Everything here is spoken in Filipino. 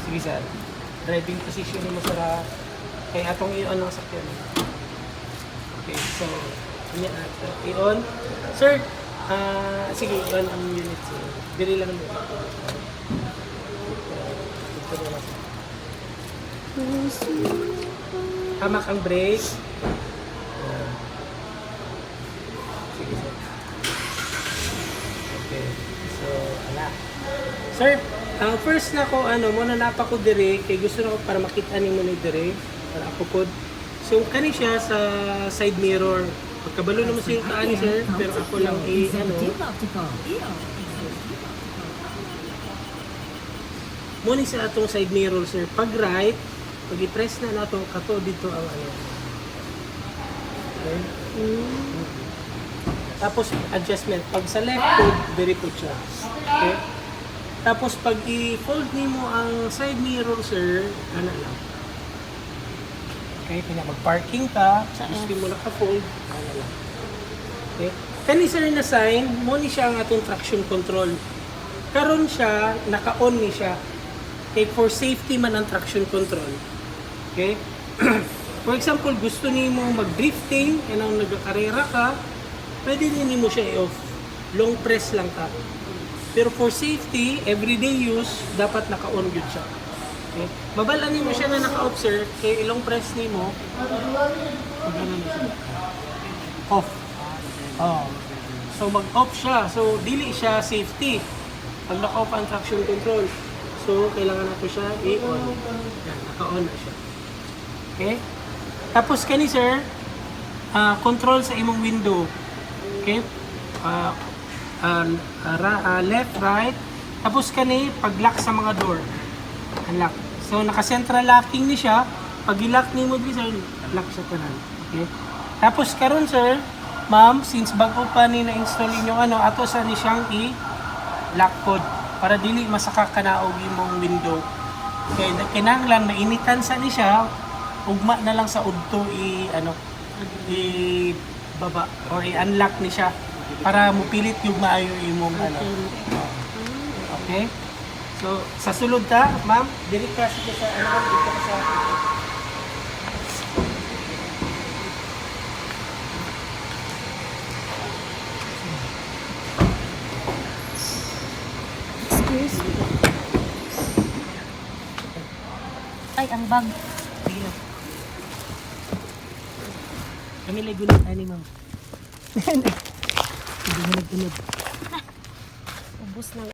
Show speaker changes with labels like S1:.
S1: Sige sir. Driving position mo sir. Kaya atong i-on lang sakyan. Okay, so i-on. Sir, sige, i-on ang unit sir. Diri lang mo. Hamak ang brake. Sige sir. Okay. So, ala. Sir, ang first na ko, muna napa ko dire, kay gusto na ko para makita ni mo ni dire, para ako pod. So, kani siya sa side mirror. Pagkabalo naman siya yung kaani, sir, pero ako lang muna sa atong side mirror, sir. Pag right, pag i-press na nato kato dito ang Okay. Tapos adjustment. Pag sa left foot, very po siya. Okay. Tapos pag i-fold nimo ang side mirror, sir, lang. Okay, kanya mag-parking ka, gusto mo naka-fold, lang. Okay. Kani sir na sign, mo ni siya ang atong traction control. Karon siya, naka-on ni siya. Okay, for safety man ang traction control. Okay? For example, gusto nimo mag-drifting, kanang nagkakarera ka, pwede din mo siya i-off. Long press lang ka. Pero for safety, everyday use, dapat naka-on yun siya. Okay? Mabalaan mo siya na naka-off, sir, kaya ilong press nimo, off. Oh. So mag-off siya. So dili siya safety. Pag naka-off ang traction control. So kailangan nato siya i-on. Yan, naka-on na siya. Okay? Tapos kani sir, control sa imong window. Okay? Left, right. Tapos kani pag-lock sa mga door. Unlock. So naka-central locking ni siya. Pag i-lock nimo dito sir, lock siya tanan. Okay? Tapos karon sir, ma'am, since bago pa ni na-install inyong ato sa ni siyang i-lock code para dili masaka kanaog imong window. Okay, kinahanglan mainitan sa ni siya, ugma na lang sa udto baba or i-unlock ni siya para mupilit yung maayo imong Okay? So, sa sulod ta, ma'am, dili ka dito sa dito ka sa
S2: Ay, ang bag.
S1: Kami lay gunit ani ma'am. Hindi na nagtunod.
S2: Ubus na.